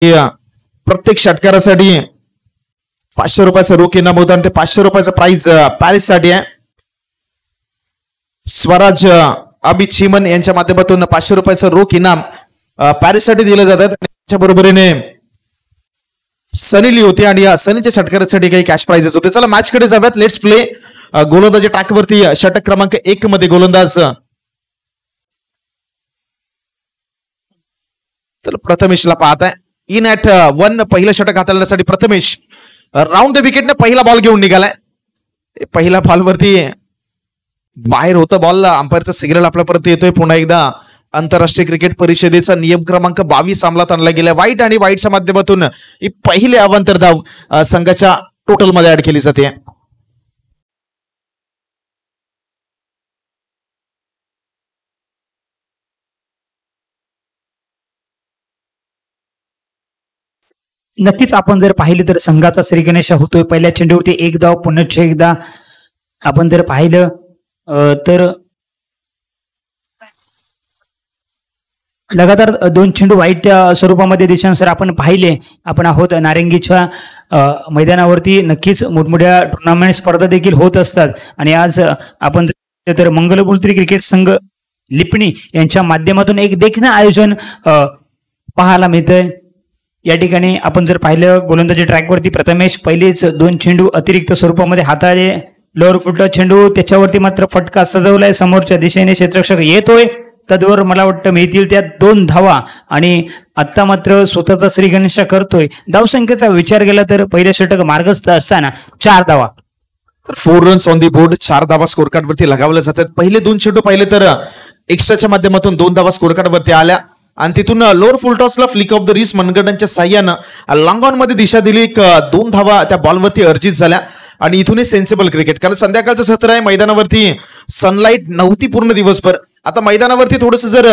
प्रत्येक षटकारासाठी 500 रुपयाचं रोख इनाम होतं आणि ते 500 रुपयाचं प्राइज पॅरिस साठी आहे. स्वराज अमित चिमन यांच्या माध्यमातून 500 रुपयाचं रोख इनाम पॅरिस साठी दिलं जातात. त्याच्या बरोबरीने सनी ली होती आणि या सनीच्या षटकारासाठी काही कॅश प्राइजेस होते. चला मॅच कडे जाऊयात. Let's play. गोलंदाजी ट्रॅकवरती षटक क्रमांक 1 मध्ये गोलंदाज तर प्रथमेशला पाहत आहे. इन ॲट 1 पहिलं षटक हाताळण्यासाठी प्रथमेश राऊंड द विकेटने पहिला बॉल घेऊन निघालाय. पहिल्या बॉलवरती बाहेर होतं बॉल. अंपायरचा सिग्नल आपल्यापर्यंत येतोय. पुन्हा एकदा आंतरराष्ट्रीय क्रिकेट परिषदेचा नियम क्रमांक 22 अंमलात आणला गेला. वाईट आणि वाईटच्या माध्यमातून ही पहिली अवांतर धाव संघाच्या टोटल मध्ये ऍड केली जाते. नक्कीच आपण जर पाहिलं तर संघाचा श्रीगणेश होतोय. पहिल्या चेंडूवरती 1 धाव. पुन्हा एकदा आपण जर पाहिलं तर लगातार 2 चेंडू वाईट स्वरूपामध्ये दिशानुसार आपण पाहिले. आपण आहोत नारंगीच्या मैदानावरती. नक्कीच मोठमोठ्या टुर्नामेंट स्पर्धा देखील होत असतात आणि आज आपण तर मंगलमूर्ती क्रिकेट संघ लिपणी यांच्या माध्यमातून एक देखणं आयोजन पाहायला मिळतंय. या ठिकाणी आपण जर पाहिलं गोलंदाजी ट्रॅकवरती प्रथमेश पहिलेच 2 चेंडू अतिरिक्त स्वरूपामध्ये हाताळले. लोअर फुटला चेंडू त्याच्यावरती मात्र फटका सजवलाय. समोरच्या दिशेने क्षेत्ररक्षक येतोय. तद्वर मला वाटतं मिळतील त्या 2 धावा आणि आता मात्र स्वतःचा श्रीगणेश करतोय. धावसंख्येचा विचार केला तर पहिलं षटक मार्गस्थ असताना 4 धावा. 4 रन्स ऑन दी बोर्ड. 4 धावा स्कोर कार्ड वरती लगावल्या जातात. पहिले 2 चेंडू पाहिले तर एक्स्ट्राच्या माध्यमातून 2 धावा स्कोर कार्ड वरती आल्या आणि तिथून लोअर फुलटॉसला फ्लिक ऑफ द रिस्ट मनगटांच्या साह्यानं लॉंग ऑन मध्ये दिशा दिली. 2 धावा त्या बॉलवरती अर्जित झाल्या आणि इथूनही सेन्सिबल क्रिकेट. कारण संध्याकाळचं सत्र आहे. मैदानावरती सनलाईट नव्हती पूर्ण दिवसभर. आता मैदानावरती थोडंसं जर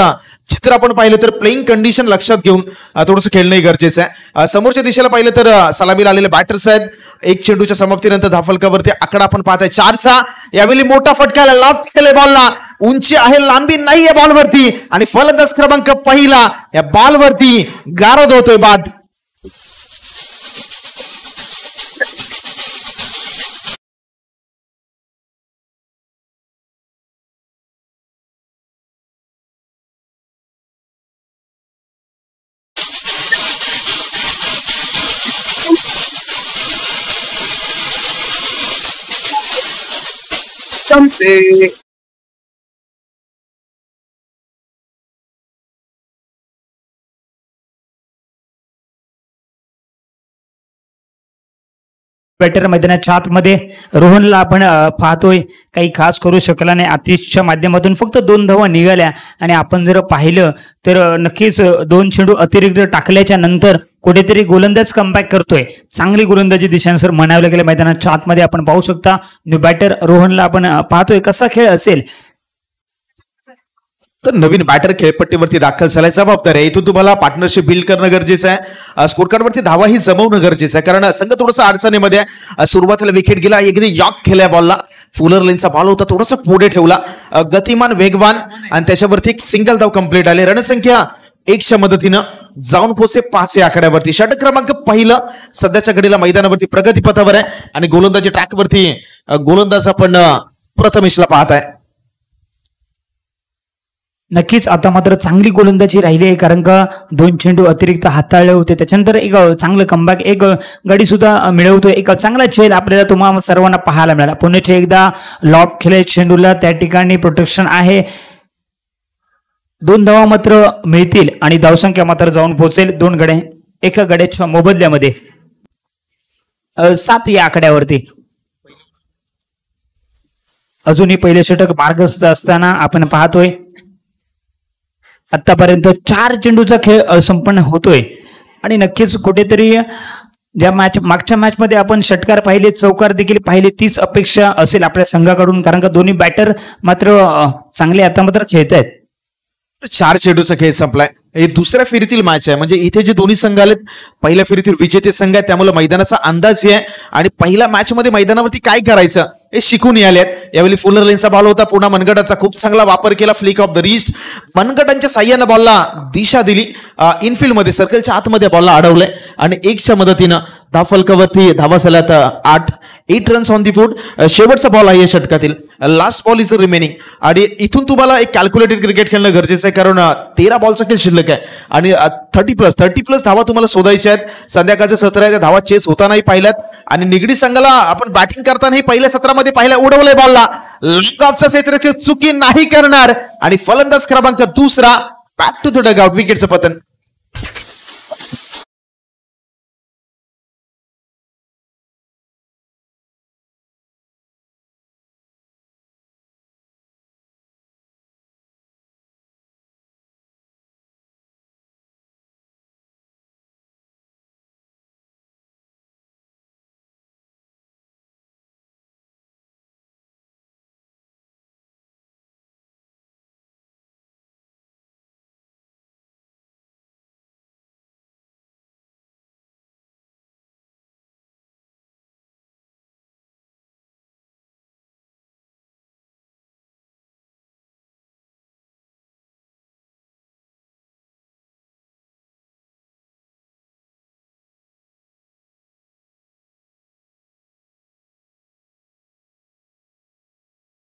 चित्र आपण पाहिलं तर प्लेइंग कंडिशन लक्षात घेऊन थोडंसं खेळणंही गरजेचं आहे. समोरच्या दिशेला पाहिलं तर सलामीला आलेले बॅटर्स आहेत. 1 चेंडूच्या समाप्तीनंतर धावफलकावरती आकडा आपण पाहताय 4चा. यावेळी मोठा फटका लॉफ्ट केले बॉलला. उंची आहे, लांबी नाहीये बॉलवरती आणि फलंदाज क्रमांक पहिला या बॉलवरती गारद होतोय बाद. बॅटर मैदानाच्या आतमध्ये रोहनला आपण पाहतोय. काही खास करू शकला नाही. आतिशच्या माध्यमातून फक्त 2 धावा निघाल्या आणि आपण जर पाहिलं तर नक्कीच 2 चेंडू अतिरिक्त टाकल्याच्या नंतर कुठेतरी गोलंदाज कमबॅक करतोय. चांगली गोलंदाजी दिशानुसार म्हणावलं गेलं. मैदानाच्या आतमध्ये आपण पाहू शकता न्यू बॅटर रोहनला आपण पाहतोय. कसा खेळ असेल तर नवीन बॅटर खेळपट्टीवरती दाखल झालाय जबाबदार आहे. इथून तुम्हाला पार्टनरशिप बिल्ड करणं गरजेचं आहे. स्कोर कार्ड वरती धावाही जमवणं गरजेचं आहे कारण संघ थोडंसं अडचणीमध्ये आहे. सुरुवातीला विकेट गेला. एकदा यॉक केल्या बॉलला. फुलर लेनचा बॉल होता. थोडासा पुढे ठेवला. गतिमान वेगवान आणि त्याच्यावरती एक सिंगल धाव कंप्लीट आले. रणसंख्या 1च्या मदतीनं जाऊन पोहोचते 5 या आकड्यावरती. षटक क्रमांक पहिलं सध्याच्या घडीला मैदानावरती प्रगतीपथावर आहे आणि गोलंदाजी ट्रॅकवरती गोलंदाज आपण प्रथमेशला पाहताय. नक्कीच आता मात्र चांगली गोलंदाजी राहिली आहे कारण का 2 चेंडू अतिरिक्त हाताळले होते. त्याच्यानंतर एक चांगलं कमबॅक, एक गडी सुद्धा मिळवतोय. एक चांगला चेल आपल्याला तुम्हाला सर्वांना पाहायला मिळाला. पुन्हा एकदा लॉब केले चेंडूला. त्या ठिकाणी प्रोटेक्शन आहे. 2 धावा मात्र मिळतील आणि धावसंख्या मात्र जाऊन पोहोचेल 2 गड्या. एका गड्याच्या मोबदल्यामध्ये 7 या आकड्यावरती. अजूनही पहिले षटक मार्गस्थ असताना आपण पाहतोय आतापर्यंत 4 चेंडूचा खेळ संपन्न होतोय आणि नक्कीच कुठेतरी ज्या मागच्या मॅच मध्ये आपण षटकार पाहिले, चौकार देखील पाहिले, तीच अपेक्षा असेल आपल्या संघाकडून कारण का दोन्ही बॅटर मात्र चांगले आता मात्र खेळत आहेत. 4 चेंडूचा खेळ संपलाय. हे दुसऱ्या फेरीतील मॅच आहे म्हणजे इथे जे दोन्ही संघ आलेत पहिल्या फेरीतील विजेते संघ आहेत त्यामुळे मैदानाचा अंदाज आहे आणि पहिल्या मॅच मध्ये मैदानावरती काय करायचं हे शिकून आलेत. यावेळी फुलर लेनचा बॉल होता, पुन्हा मनगटाचा खूप चांगला वापर केला, फ्लिक ऑफ द रिस्ट. मनगटांच्या साह्यानं बॉलला दिशा दिली, इनफिल्ड मध्ये सर्कलच्या आतमध्ये बॉलला अडवलंय आणि एकच्या मदतीनं धावफलकावरती धावा झाल्यात 8 रन्स ऑन दी बोर्ड. शेवटचा बॉल आहे या षटकातील, लास्ट बॉल इज रिमेनिंग. आणि इथून तुम्हाला एक कॅल्क्युलेटेड क्रिकेट खेळणं गरजेचं आहे, कारण 13 बॉलचा खेळ शिल्लक आहे आणि 30+ धावा तुम्हाला शोधायच्या आहेत. संध्याकाळच्या सत्र आहे, त्या धावा चेस होतानाही पाहिल्यात आणि निगडी संघाला आपण बॅटिंग करतानाही पहिल्या सत्रामध्ये पाहिल्या, उडवलंय बॉलला. लॉकऑफचं क्षेत्ररक्षक चुकी नाही करणार आणि फलंदाज क्रमांक दुसरा बॅक टू द डगआउट. विकेटचं पतन.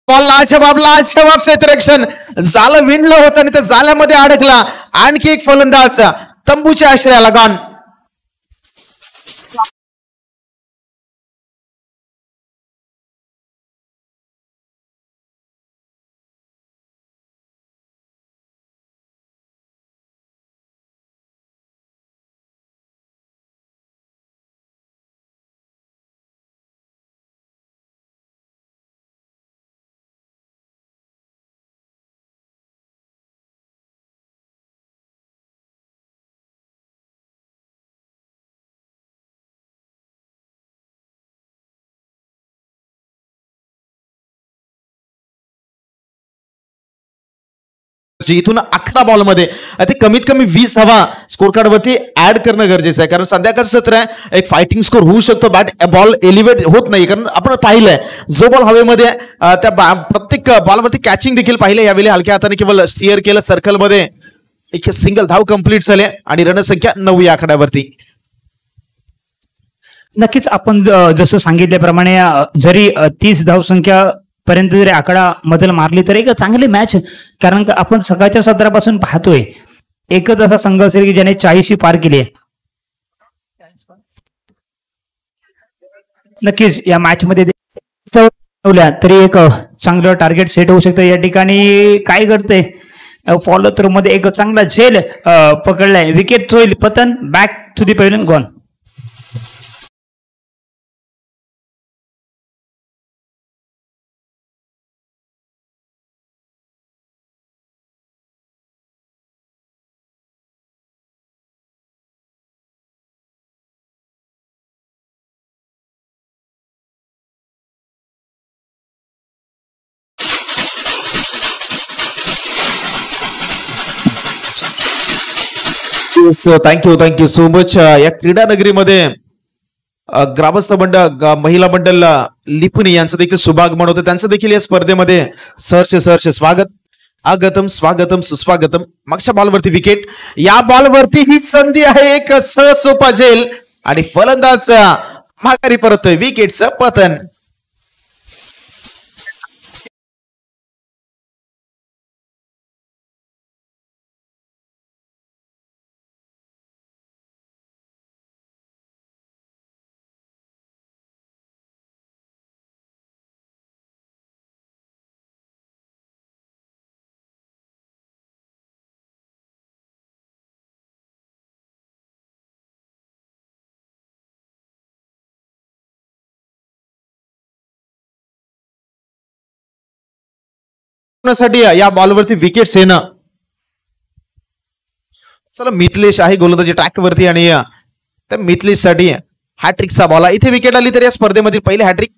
लाजवाब क्षेत्ररक्षण झालं, विणलं होतं आणि त्या जाल्यामध्ये अडकला. आणखी एक फलंदाज तंबूच्या आश्रयाला गॉन. इथून 11 बॉल मध्ये ते कमीत कमी 20 धावा स्कोर कार्ड वरती ऍड करणं गरजेचं आहे, कारण संध्याकाळचं सत्र आहे, एक फायटिंग स्कोर होऊ शकतो. बॉल एलिव्हेट होत नाही, कारण आपण पाहिलंय जो बॉल हवेमध्ये त्या प्रत्येक बॉलवरती कॅचिंग देखील पाहिलं. यावेळी हलक्या हाताने केवळ स्टिअर केलं, सर्कलमध्ये एक सिंगल धाव कंप्लीट झाले आणि रणसंख्या 9 या आकड्यावरती. नक्कीच आपण जसं सांगितल्याप्रमाणे जरी 30 धावसंख्या पर्यंत जरी आकडा मधल मारली तर एक चांगली मॅच, कारण आपण सकाळच्या सत्रापासून पाहतोय एकच असा संघ असेल की ज्याने 40 पार केली आहे. नक्कीच या मॅच मध्ये तरी एक चांगलं टार्गेट सेट होऊ शकतं. या ठिकाणी काय करते फॉलो थ्रू मध्ये एक चांगला झेल पकडलाय, विकेट होईल पतन, back to the pavilion gone. Thank you so much. या क्रीडा नगरीमध्ये ग्रामस्थ मंडळ, महिला मंडळ लिपुनी यांचं देखील शुभागमन होतं. त्यांचं देखील या स्पर्धेमध्ये सहर्ष स्वागत. आगतम स्वागतम सुस्वागतम. मागच्या बॉलवरती विकेट, या बॉलवरती ही संधी आहे एक सहसोपा झेल आणि फलंदाज माघारी परततोय. विकेटचं पतन. साठी या बॉलवरती विकेट्स येणं. चला, मिथलेश आहे गोलंदाजी ट्रॅक वरती आणि त्या मिथलेश साठी हॅट्रिकचा बॉल. इथे विकेट आली तर या स्पर्धेमधील पहिले हॅट्रिक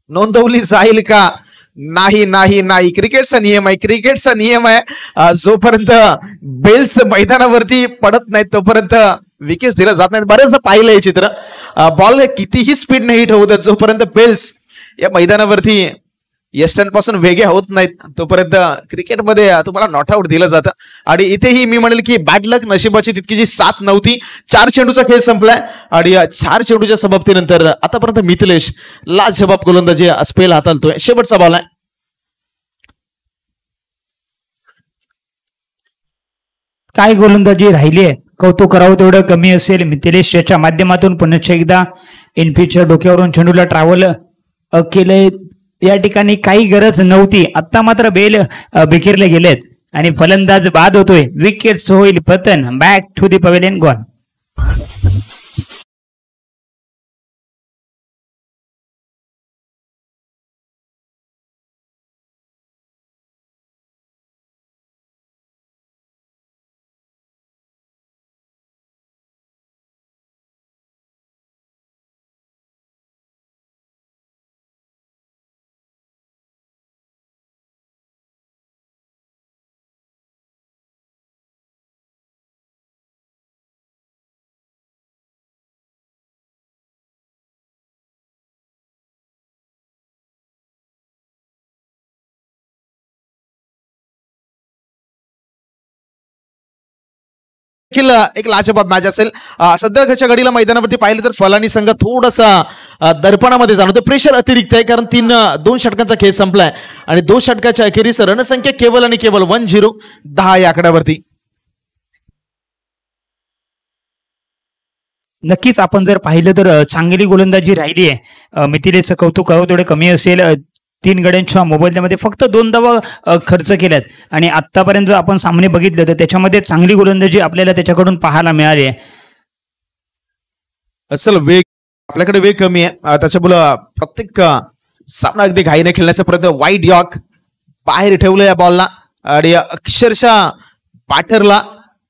नोंदवली जाईल का? नाही नाही नाही, क्रिकेटचा नियम आहे, जोपर्यंत बेल्स मैदानावरती पडत नाहीत तोपर्यंत विकेट्स दिल्या जात नाहीत. बरेच पाहिलंय चित्र, बॉल कितीही स्पीड नाही हिट होऊ देत, जोपर्यंत बेल्स या मैदानावरती यष्टांपासून वेगळे होत नाहीत तोपर्यंत क्रिकेटमध्ये तुम्हाला नॉट आउट दिलं जातं. आणि इथेही मी म्हणेल की बॅड लक नशिबाची तितकी जी साथ नव्हती. 4 चेंडूचा खेळ संपलाय आणि या 4 चेंडूच्या समाप्तीनंतर आतापर्यंत मिथिलेश लाजवाब गोलंदाजी स्पेल हाताळतोय. शेवटचा बॉल आहे. काय गोलंदाजी राहिली आहे, कौतुक करावं तेवढं कमी असेल. मिथिलेश याच्या माध्यमातून पुन्हा एकदा एनपीच्या डोक्यावरून चेंडूला ट्रॅव्हल केलंय. या ठिकाणी काही गरज नव्हती. आता मात्र बेल बिखरले गेलेत आणि फलंदाज बाद होतोय. विकेट होईल पतन. Back to the pavilion gone. एक लाजवाब मॅच असेल. सध्याच्या घडीला मैदानावरती पाहिलं तर फलानी संघ थोडासा दर्पणामध्ये जाणवतो. प्रेशर अतिरिक्त आहे कारण 2 षटकांचा खेळ संपलाय आणि 2 षटकाच्या अखेरीस रणसंख्या केवळ आणि केवळ 10 या आकड्यावरती. नक्कीच आपण जर पाहिलं तर चांगली गोलंदाजी राहिली आहे. मिथिलेशचं कौतुक करावं तेवढे कमी असेल. 3 गड्यांच्या मोबदल्यामध्ये फक्त 2 धावा खर्च केल्यात आणि आतापर्यंत आपण सामने बघितले तर त्याच्यामध्ये चांगली गोलंदाजी आपल्याला त्याच्याकडून पाहायला मिळाली आहे. असल वेग आपल्याकडे वेग कमी आहे त्याच्यामुळं प्रत्येक सामना अगदी घाईने खेळण्याचा प्रयत्न. वाईड यॉर्क बाहेर ठेवलं या बॉलला आणि अक्षरशः बॅटरला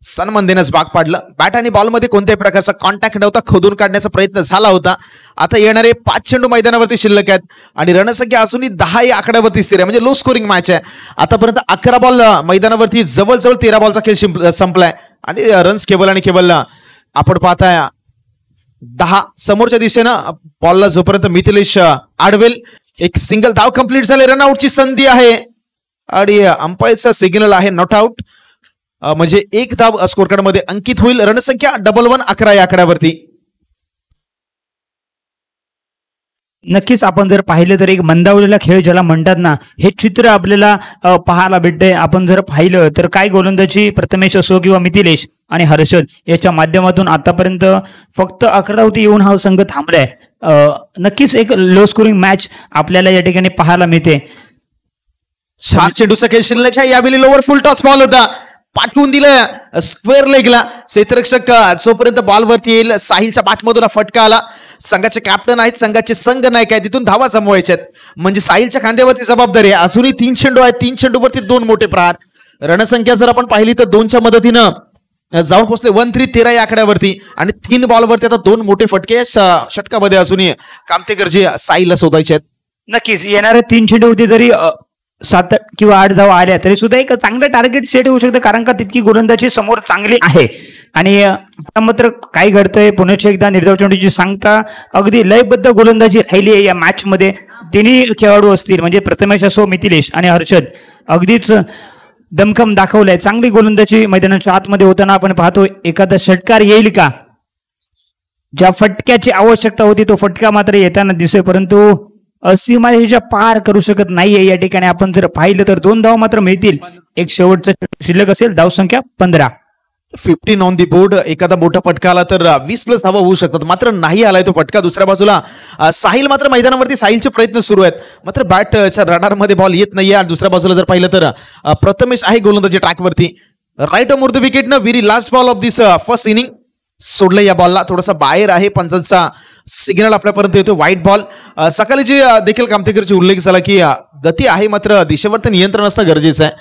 सन्मान देण्यास भाग पाडलं. बॅट आणि बॉलमध्ये कोणत्याही प्रकारचा कॉन्टॅक्ट नव्हता. खोदून काढण्याचा प्रयत्न झाला होता. आता येणारे 5 चेंडू मैदानावरती शिल्लक आहेत आणि रणसंख्या असूनही 10 या आकड्यावरती स्थिर आहे. म्हणजे लो स्कोरिंग मॅच आहे. आतापर्यंत 11 बॉल मैदानावरती जवळजवळ 13 बॉलचा खेळ संपलाय आणि रन्स केवळ आणि केवळ आपण पाहताय 10. समोरच्या दिशेनं बॉलला जोपर्यंत मिथिलेश आडवेल एक सिंगल धाव कंप्लीट झाले. रनआउटची संधी आहे आणि अंपायरचा सिग्नल आहे नॉट आउट. म्हणजे 1 धाव स्कोर कार्ड मध्ये अंकित होईल. रणसंख्या 11 या आकड्यावरती. नक्कीच आपण जर पाहिलं तर एक मंदावलेला खेळ ज्याला म्हणतात ना, हे चित्र आपल्याला पाहायला भेटतंय. आपण जर पाहिलं तर काय गोलंदाजी प्रथमेश असो किंवा मिथिलेश आणि हर्षद याच्या माध्यमातून आतापर्यंत फक्त 11 येऊन हा संघ थांबलाय. नक्कीच एक लो स्कोरिंग मॅच आपल्याला या ठिकाणी पाहायला मिळते. 4 चेंडूचा खेळ शिल्लक आहे. यावेळी लोवर फुल टॉस बॉल होता. पाठवून दिलं स्क्वेअर लेगला. क्षेत्ररक्षक जोपर्यंत बॉलवरती येईल साहिलच्या बॅटमधून फटका आला. संघाचे कॅप्टन आहेत, संघाचे संघ नायक आहे, तिथून धावा जमवायच्या आहेत. म्हणजे साहिलच्या खांद्यावरती जबाबदारी आहे. अजूनही 3 चेंडू आहेत. 3 चेंडूवरती 2 मोठे प्रहार. रणसंख्या जर आपण पाहिली तर 2च्या मदतीनं जाऊन पोहोचले 13 या आकड्यावरती आणि 3 बॉलवरती आता 2 मोठे फटके षटकामध्ये असूनही कामतेकरजी साहिलला शोधायचे आहेत. नक्कीच येणारे 3 चेंडू होते जरी 7 किंवा 8 धावा आल्या तरी सुद्धा एक चांगलं टार्गेट सेट होऊ शकतं कारण का तितकी गोलंदाजी समोर चांगली आहे. आणि मात्र काय घडतंय पुण्याच्या एकदा निर्धाव चेंडूची सांगता अगदी लयबद्ध गोलंदाजी राहिली आहे या मॅच मध्ये. तिन्ही खेळाडू असतील म्हणजे प्रथमेश असो, मिथिलेश आणि हर्षद अगदीच दमखम दाखवलाय. चांगली गोलंदाजी मैदानाच्या आतमध्ये होताना आपण पाहतो. एखादा षटकार येईल का? ज्या फटक्याची आवश्यकता होती तो फटका मात्र येताना दिसतोय परंतु सीमारेषेच्या पार करू शकत नाहीये. या ठिकाणी आपण जर पाहिलं तर 2 धावा मात्र मिळतील. एक शेवटचा शिल्लक असेल. धावसंख्या 15. 15 ऑन दी बोर्ड. एखादा मोठा फटका आला तर 20+ धावा होऊ शकतात. मात्र नाही आलाय तो फटका. दुसऱ्या बाजूला साहिल मात्र मैदानावरती साहिलचे प्रयत्न सुरू आहेत. मात्र बॅटच्या रडारमध्ये बॉल येत नाहीये. आणि दुसऱ्या बाजूला जर पाहिलं तर प्रथमेश आहे गोलंदाजी ट्रॅकवरती. राईट ऑन द विकेटनं very last ball of this first inning सोडलं. या बॉलला थोडासा बाहेर आहे. पंचांचा सिग्नल आपल्यापर्यंत येतो. White ball. सकाळी जे देखील कामतेकरची उल्लेख झाला की गती आहे मात्र दिशेवरती नियंत्रण असणं गरजेचं आहे.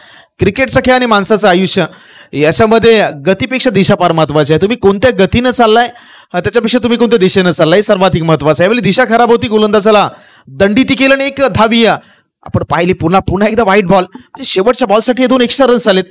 क्रिकेटचा खेळ आणि माणसाचं आयुष्य याच्यामध्ये गतीपेक्षा दिशा फार महत्वाची आहे. तुम्ही कोणत्या गतीनं चाललाय त्याच्यापेक्षा तुम्ही कोणत्या दिशेनं चाललाय सर्वाधिक महत्वाचं आहे. यावेळी दिशा खराब होती. गोलंदाजाला दंडिती केलं आणि एक धावी आपण पाहिली पुन्हा एकदा व्हाईट बॉल, म्हणजे शेवटच्या बॉलसाठी हे 2 एक्स्ट्रा रन्स आलेत.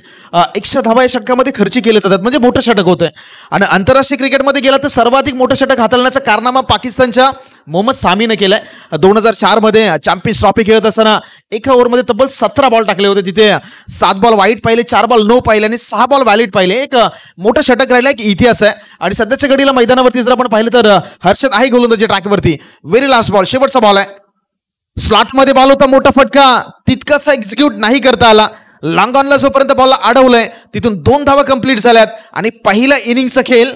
एक्स्ट्रा धावा या षटकामध्ये खर्ची केले जातात, म्हणजे मोठं षटक होतंय. आणि आंतरराष्ट्रीय क्रिकेटमध्ये गेला तर सर्वाधिक मोठं षटक हाताळण्याचा कारनामा पाकिस्तानच्या मोहम्मद सामीने केलाय. 2004 मध्ये चॅम्पियन्स ट्रॉफी खेळत असताना एका ओव्हरमध्ये तब्बल 17 बॉल टाकले होते. तिथे 7 बॉल वाईट पाहिले, 4 बॉल नो पाहिले आणि 6 बॉल व्हॅलिड पाहिले. एक मोठं षटक राहिला, एक इतिहास आहे. आणि सध्याच्या घडीला मैदानावरती जर आपण पाहिलं तर हर्षद आहे गोलंदाजी ट्रॅकवरती. व्हेरी लास्ट बॉल, शेवटचा बॉल आहे. स्लॉट मध्ये बॉल होता, मोठा फटका तितकासा एक्झिक्यूट नाही करता आला. लॉंग ऑनला जोपर्यंत बॉलला अडवलंय तिथून 2 धावा कंप्लीट झाल्यात आणि पहिल्या इनिंगचा खेळ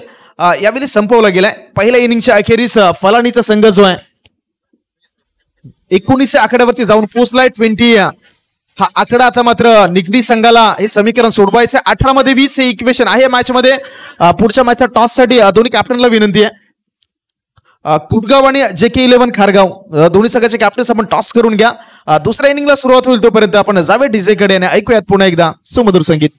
यावेळी संपवला गेलाय. पहिल्या इनिंगच्या अखेरीस फलानीचा संघ जो आहे 19 आकड्यावरती जाऊन पोहोचलाय. 20 हा आकडा आता मात्र निगडी संघाला हे समीकरण सोडवायचं. 18 मध्ये 20 हे इक्वेशन आहे मॅच मध्ये. पुढच्या मॅचच्या टॉस साठी दोन्ही कॅप्टनला विनंती आहे. कुटगाव आणि JK11 खारगाव दोन्ही संघाचे कॅप्टन्स आपण टॉस करून घ्या. दुसऱ्या इनिंगला सुरुवात होईल तोपर्यंत आपण जावे डीजे कडे आणि ऐकूयात पुन्हा एकदा सुमधुर संगीत.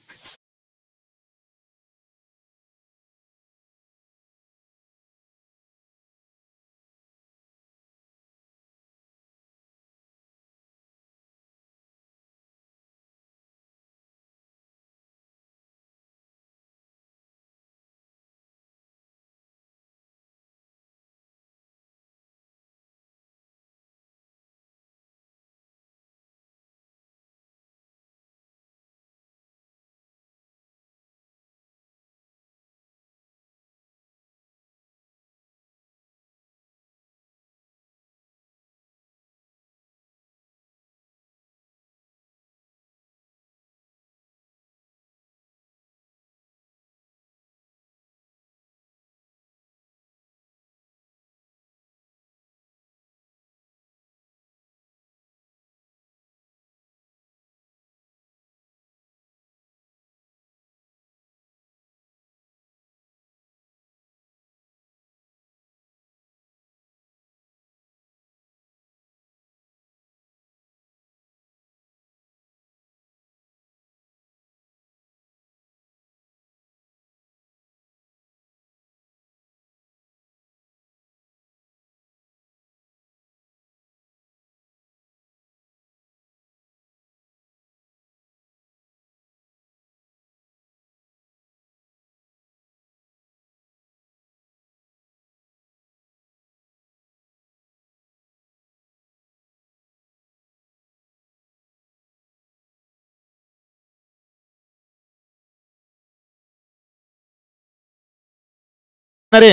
अरे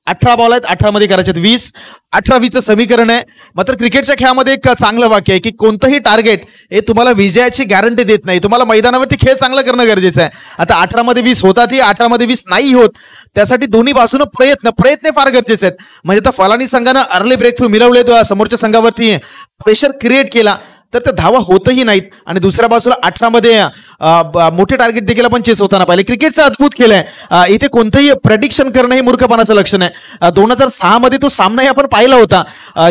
18 बॉल आहेत, 18 मध्ये करायचे 20. 18-20चं समीकरण आहे. मात्र क्रिकेटच्या खेळामध्ये एक चांगलं वाक्य आहे की कोणतंही टार्गेट हे तुम्हाला विजयाची गॅरंटी देत नाही. तुम्हाला मैदानावरती खेळ चांगला करणं गरजेचं आहे. आता 18 मध्ये 20 होतात, ही 18 मध्ये 20 नाही होत. त्यासाठी दोन्ही बाजून प्रयत्न फार गरजेचे आहेत. म्हणजे आता फलानी संघानं अर्ली ब्रेक थ्रू मिळवले, समोरच्या संघावरती प्रेशर क्रिएट केला तर त्या धावा होतही नाहीत. आणि दुसऱ्या बाजूला 18 मध्ये मोठे टार्गेट देखील आपण चेस होताना पाहिले. क्रिकेटचं अद्भुत खेळ आहे. इथे कोणतंही प्रेडिक्शन करणं हे मूर्खपणाचं लक्षण आहे. 2006 मध्ये तो सामनाही आपण पाहिला होता,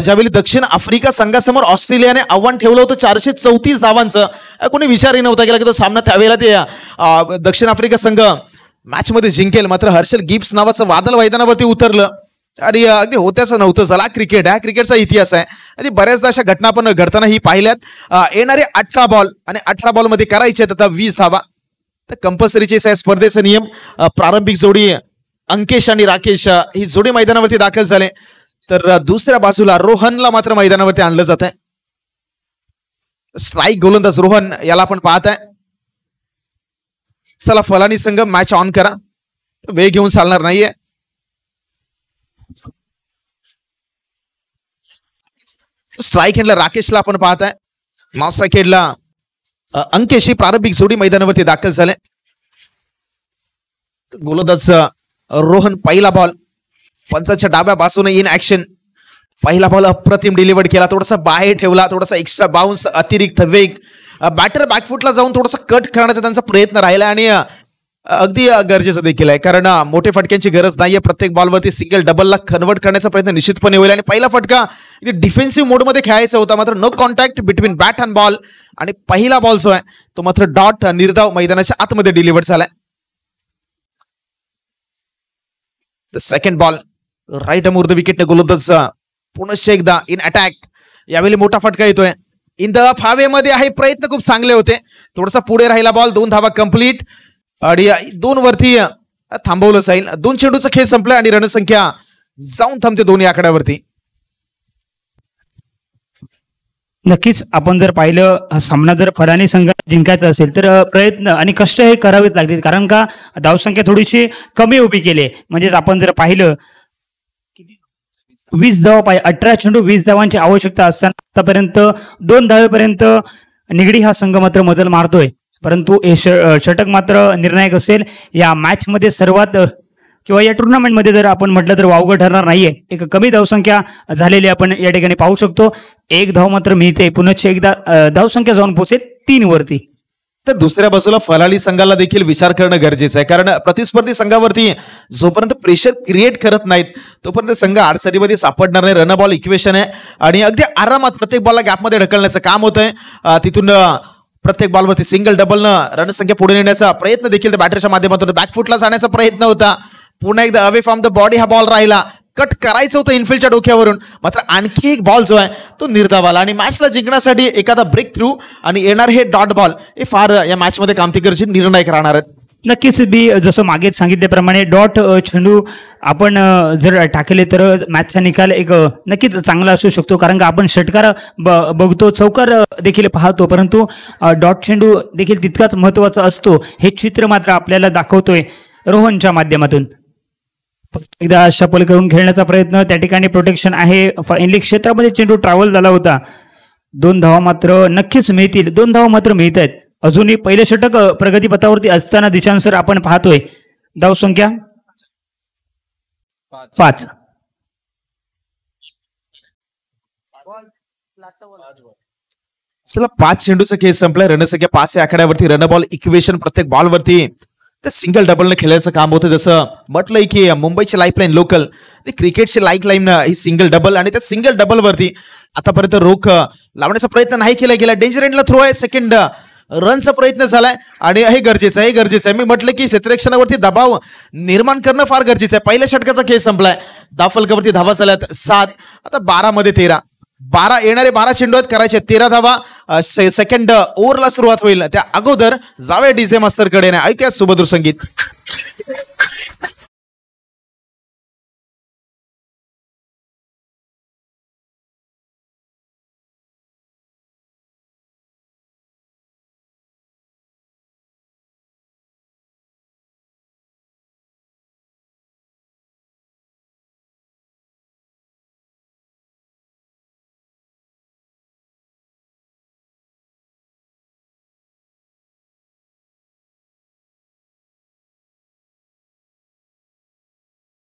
ज्यावेळी दक्षिण आफ्रिका संघासमोर ऑस्ट्रेलियाने आव्हान ठेवलं होतं 434 धावांचं. कोणी विचारही नव्हता केला की तो सामना त्यावेळेला ते दक्षिण आफ्रिका संघ मॅच मध्ये जिंकेल. मात्र हर्षल गिब्स नावाचं वादळ मैदानावरती उतरलं आणि अगदी होत्याच नव्हतं. चला क्रिकेट आहे, क्रिकेटचा इतिहास आहे आणि बऱ्याचदा अशा घटना पण घडताना ही पाहिल्यात. येणारे 18 बॉल आणि 18 बॉल मध्ये करायचे आता 20 धावा. तर कंपल्सरीचे स्पर्धेचा नियम. प्रारंभिक जोडी अंकेश आणि राकेश ही जोडी मैदानावरती दाखल झाले. तर दुसऱ्या बाजूला रोहनला मात्र मैदानावरती आणलं जात आहे. स्ट्राईक गोलंदाज रोहन याला आपण पाहत आहे. चला फलानी संघ मॅच ऑन करा, वेळ घेऊन चालणार नाहीये. स्ट्राईक हँडला राकेशला आपण पाहताय. माउसा खेडला अंकेश ही प्रारंभिक जोडी मैदानावरती दाखल झाले. गोलंदाज रोहन पहिला बॉल पंचाच्या डाव्या बाजूने इन ऍक्शन. पहिला बॉल अप्रतिम डिलिव्हर्ड केला, थोडासा बाहेर ठेवला, थोडासा एक्स्ट्रा बाउन्स, अतिरिक्त वेग. बॅटर बॅकफुटला जाऊन थोडासा कट करण्याचा त्यांचा प्रयत्न राहिला आणि अगदी गरजेचं देखील आहे, कारण मोठे फटक्यांची गरज नाहीये. प्रत्येक बॉलवरती सिंगल डबलला कन्वर्ट करण्याचा प्रयत्न निश्चितपणे होईल. आणि पहिला फटका डिफेन्सिव्ह मोडमध्ये खेळायचा होता, मात्र no contact between bat and ball. आणि पहिला बॉल जो आहे तो मात्र डॉट निर्धाव मैदानाच्या आतमध्ये डिलिव्हर्ड झालाय. सेकंड बॉल राईट अमोर द विकेटने गोलंदाज पुनश्च एकदा इन अटॅक. यावेळी मोठा फटका येतोय. इन द फावे मध्ये आहे, प्रयत्न खूप चांगले होते, थोडासा पुढे राहिला बॉल, 2 धावा कंप्लीट आणि 2 वरती थांबवलं जाईल. 2 चेंडूचा खेळ संपला आणि रणसंख्या जाऊन थांबते दोन्ही आकड्यावरती. नक्कीच आपण जर पाहिलं हा सामना जर फलानी संघ जिंकायचा असेल तर प्रयत्न आणि कष्ट हे करावेच लागतील, कारण का धावसंख्या थोडीशी कमी उभी केली. म्हणजेच आपण जर पाहिलं 20 धावा पाहिजे, 18 चेंडू 20 धावांची आवश्यकता असताना आतापर्यंत 2 धावेपर्यंत निगडी हा संघ मात्र मजल मारतोय. परंतु हे षटक मात्र निर्णायक असेल या मॅच मध्ये. सर्वात किंवा या टुर्नामेंटमध्ये जर आपण म्हटलं तर वावगं ठरणार नाहीये. एक कमी धावसंख्या झालेली आपण या ठिकाणी पाहू शकतो. 1 धाव मात्र मिळते, पुनश्च एकदा धावसंख्या जाऊन पोहोचेल 3 वरती. तर दुसऱ्या बाजूला फलाली संघाला देखील विचार करणं गरजेचं आहे, कारण प्रतिस्पर्धी संघावरती जोपर्यंत प्रेशर क्रिएट करत नाहीत तोपर्यंत संघ अडचणीमध्ये सापडणार नाही. रन बॉल इक्वेशन आहे आणि अगदी आरामात प्रत्येक बॉलला गॅपमध्ये ढकलण्याचं काम होत आहे. तिथून प्रत्येक बॉलवरती सिंगल डबलनं रणसंख्या पुढे नेण्याचा प्रयत्न देखील त्या बॅटरच्या माध्यमातून बॅकफुटला जाण्याचा प्रयत्न होता. पुन्हा एकदा अवे फ्रॉम द बॉडी हा बॉल राहिला, कट करायचं होतं इनफिल्डच्या डोक्यावरून, मात्र आणखी एक बॉल जो आहे तो निर्धावाला आणि मॅचला जिंकण्यासाठी एखादा ब्रेक थ्रू आणि येणार हे डॉट बॉल हे फार या मॅच मध्ये कामतिगरची निर्णायक राहणार आहेत. नक्कीच मी जसं मागेच सांगितल्याप्रमाणे डॉट चेंडू आपण जर टाकले तर मॅचचा निकाल एक नक्कीच चांगला असू शकतो, कारण का आपण षटकार बघतो, चौकार देखील पाहतो, परंतु डॉट चेंडू देखील तितकाच महत्वाचा असतो. हे चित्र मात्र आपल्याला दाखवतोय रोहनच्या माध्यमातून. एकदा शफल करून खेळण्याचा प्रयत्न, त्या ठिकाणी प्रोटेक्शन आहे, फायनली क्षेत्रामध्ये चेंडू ट्रॅव्हल झाला होता. 2 धावा मात्र नक्कीच मिळतील, 2 धावा मात्र मिळत आहेत. अजूनही पहिले षटक प्रगतीपथावरती असताना दिशांत सर आपण पाहतोय धावसंख्या 5. चला 5 चेंडूचा खेळ संपलाय, रणसंख्या 5 या आकड्यावरती. रन बॉल इक्वेशन प्रत्येक बॉलवरती ते सिंगल डबलने खेळायचं काम होतं. जसं म्हटलंय की मुंबईची लाईफलाईन लोकल, ते क्रिकेटची लाईन ही सिंगल डबल, आणि त्या सिंगल डबल वरती आतापर्यंत रोख लावण्याचा प्रयत्न नाही केला गेला. डेंजर एंडला थ्रो आहे, सेकंड रनचा प्रयत्न झालाय आणि हे गरजेचं आहे, गरजेचं आहे. मी म्हटलं की क्षेत्ररक्षणावरती दबाव निर्माण करणं फार गरजेचं आहे. पहिल्या षटकाचा खेळ संपलाय, धावफलकावरती धावा झाल्यात 7, आता 12 मध्ये 13. 12 येणारे 12 चेंडू आहेत, करायचे 13 धावा. सेकंड ओव्हरला सुरुवात होईल, त्या अगोदर जावे डीजे मास्तर कडे. ऐकूया सुभद्र संगीत.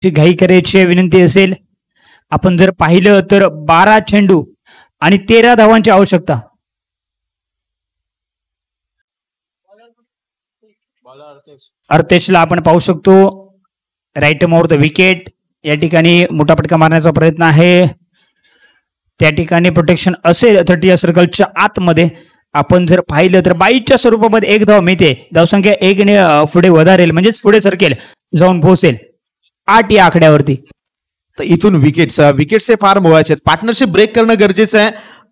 घाई करायची विनंती असेल. आपण जर पाहिलं तर 12 चेंडू आणि 13 धावांची आवश्यकता. अर्थेशला आपण पाहू शकतो राईट मोर द विकेट. या ठिकाणी मोठा फटका मारण्याचा प्रयत्न आहे, त्या ठिकाणी प्रोटेक्शन असेल 30 या सर्कलच्या आतमध्ये. आपण जर पाहिलं तर 22च्या स्वरूपामध्ये 1 धाव मिळते, धावसंख्या 1 ने पुढे वधारेल, म्हणजेच पुढे सरकेल, जाऊन पोहोचेल 8 या आकड्यावरती. तर इथून विकेट्स हे फार मोलाचे आहेत. पार्टनरशिप ब्रेक करणं गरजेचं आहे,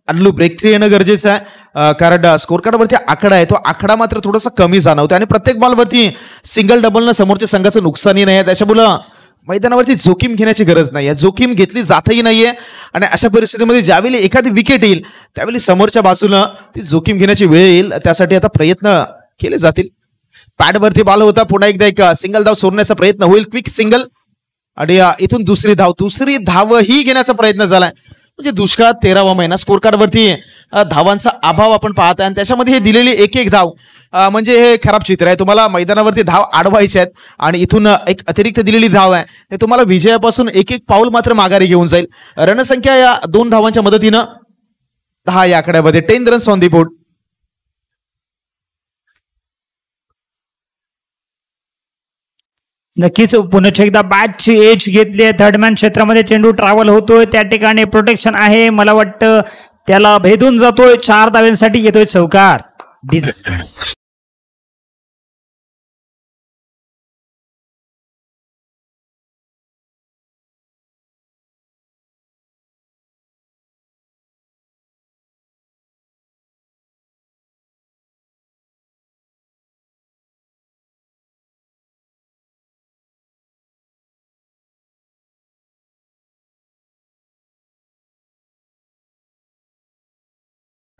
अनलू ब्रेक थ्री येणं गरजेचं आहे, कारण स्कोर कार्डवरती आकडा आहे, तो आकडा मात्र थोडासा कमी जाणवतो आणि प्रत्येक बॉलवरती सिंगल डबलनं समोरच्या संघाचं नुकसानही नाही आहे. त्याच्यामुळे मैदानावरती जोखीम घेण्याची गरज नाही आहे, जोखीम घेतली जातही नाहीये. आणि अशा परिस्थितीमध्ये ज्यावेळी एखादी विकेट येईल त्यावेळी समोरच्या बाजूला ती जोखीम घेण्याची वेळ येईल, त्यासाठी आता प्रयत्न केले जातील. पॅडवरती बॉल होता, पुन्हा एकदा एक सिंगल धाव सोडण्याचा प्रयत्न होईल, क्विक सिंगल. आणि इथून दुसरी धाव ही घेण्याचा प्रयत्न झालाय. म्हणजे दुष्काळात 13वा महिना, स्कोर कार्डवरती धावांचा अभाव आपण पाहताय आणि त्याच्यामध्ये हे दिलेली एक धाव म्हणजे हे खराब चित्र आहे. तुम्हाला मैदानावरती धाव अडवायचे आहेत आणि इथून एक अतिरिक्त दिलेली धाव आहे, हे तुम्हाला विजयापासून एक पाऊल मात्र माघारी घेऊन जाईल. रणसंख्या या 2 धावांच्या मदतीनं 10 या आकड्यामध्ये, 10 रन्स ऑन दी बोर्ड. नक्कीच पुन्हा एकदा बॅटची एज घेतली आहे, थर्डमॅन क्षेत्रामध्ये चेंडू ट्रॅव्हल होतोय, त्या ठिकाणी प्रोटेक्शन आहे, मला वाटतं त्याला भेदून जातोय, 4 धाव्यांसाठी येतोय चौकार.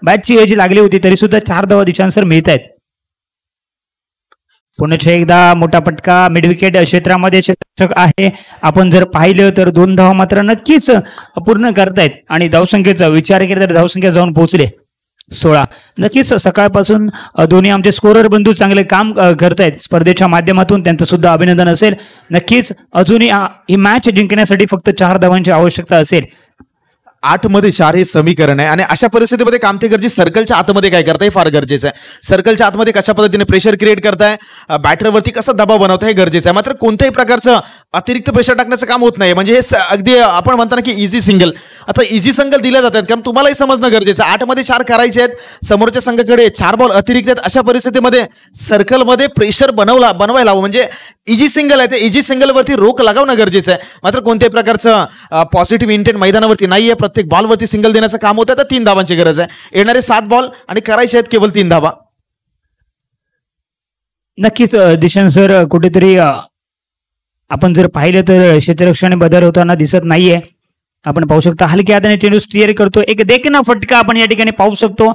बॅटची एज लागली होती तरी सुद्धा 4 धावा दिशांत सर मिळत आहेत. पुन्हा एकदा मोठा फटका मिड विकेट क्षेत्रामध्ये क्षेत्ररक्षक आहे. आपण जर पाहिलं तर 2 धावा मात्र नक्कीच पूर्ण करतायत आणि धावसंख्येचा विचार केला तर धावसंख्या जाऊन पोहोचले 16. नक्कीच सकाळपासून दोन्ही आमचे स्कोरर बंधू चांगले काम करतायत स्पर्धेच्या माध्यमातून, त्यांचं सुद्धा अभिनंदन असेल. नक्कीच अजूनही ही मॅच जिंकण्यासाठी फक्त 4 धावांची आवश्यकता असेल. 8 मध्ये 4 हे समीकरण आहे आणि अशा परिस्थितीमध्ये कामतेकरजी सर्कलच्या आतमध्ये काय करताय फार गरजेचं आहे. सर्कलच्या आतमध्ये कशा पद्धतीने प्रेशर क्रिएट करताय, बॅटरवरती कसा दबाव बनवताय हे गरजेचं आहे. मात्र कोणत्याही प्रकारचं अतिरिक्त प्रेशर टाकण्याचं काम होत नाही. म्हणजे हे अगदी आपण म्हणतो ना की इझी सिंगल, आता इझी सिंगल दिल्या जातात कारण तुम्हालाही समजणं गरजेचं आहे. 8 मध्ये 4 करायचे आहेत, समोरच्या संघाकडे 4 बॉल अतिरिक्त आहेत. अशा परिस्थितीमध्ये सर्कलमध्ये प्रेशर बनवायला हवं. म्हणजे इझी सिंगल आहे ते इझी सिंगलवरती रोख लावणं गरजेचं आहे. मात्र कोणत्याही प्रकारचं पॉझिटिव्ह इंटेंट मैदानावरती नाहीये. प्रत्येक बॉलवरती सिंगल देण्याचं काम होतं तर 3 धावांची गरज आहे. येणारे 7 बॉल आणि करायचे आहेत केवळ 3 धावा. नक्कीच दिशांत सर कुठेतरी आपण जर पाहिलं तर क्षेत्ररक्षण बदल होताना दिसत नाहीये. आपण पाहू शकता हलक्या हाताने चेंडू स्टीअर करतो. एक देखना फटका आपण या ठिकाणी पाहू शकतो.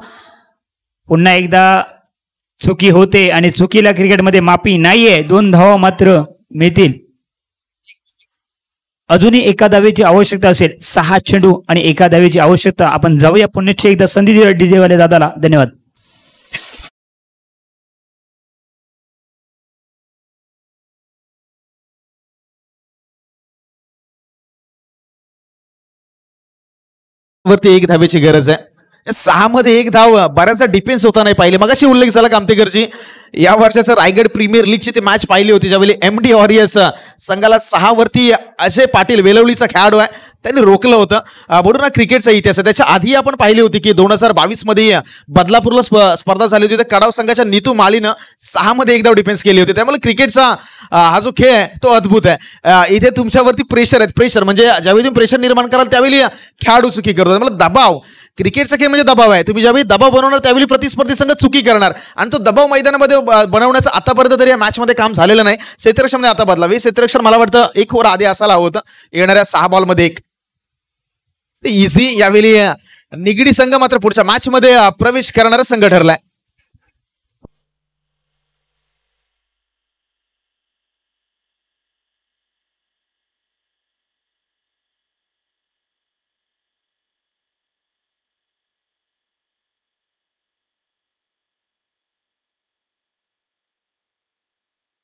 पुन्हा एकदा चुकी होते आणि चुकीला क्रिकेटमध्ये माफी नाहीये. 2 धावा मात्र मिळतील. अजूनही एका धावेची आवश्यकता असेल. 6 चेंडू आणि एका धावेची आवश्यकता. आपण जाऊया पुन्हा एकदा संधी दिली डीजेवाले दादाला. धन्यवाद. वरती 1 धावेची गरज आहे. 6 मध्ये 1 धाव बऱ्याचदा डिफेन्स होता नाही पाहिले. मगाशी उल्लेख झाला कामतेकरची या वर्षाचं रायगड प्रीमियर लीगची ते मॅच पाहिली होती ज्यावेळी MD वॉरियर्स संघाला 6 वरती अजय पाटील वेलवलीचा खेळाडू आहे त्यांनी रोखलं होतं. बोलू क्रिकेटचा इतिहास आहे. त्याच्या आधी आपण पाहिली होती की 2022 मध्ये बदलापूरला स्पर्धा झाली होती तर कडाव संघाच्या नीतू माळीनं 6 मध्ये 1 धाव डिफेन्स केली होती. त्यामुळे क्रिकेटचा हा जो खेळ आहे तो अद्भुत आहे. इथे तुमच्यावरती प्रेशर आहे. प्रेशर म्हणजे ज्यावेळी तुम्ही प्रेशर निर्माण कराल त्यावेळी खेळाडू चुकी करतो. त्यामुळे दबाव, क्रिकेटचा खेळ म्हणजे दबाव आहे. तुम्ही ज्यावेळी दबाव बनवणार त्यावेळी प्रतिस्पर्धी संघ चुकी करणार आणि तो दबाव मैदानामध्ये बनवण्याचं आतापर्यंत तरी या मॅचमध्ये काम झालेलं नाही. क्षेत्ररक्षण आता बदलावे. क्षेत्ररक्षण मला वाटतं 1 ओव्हर आधी असायला हवं होतं. येणाऱ्या 6 बॉलमध्ये 1 इझी. यावेळी निगडी संघ मात्र पुढच्या मॅच मध्ये प्रवेश करणारा संघ ठरलाय.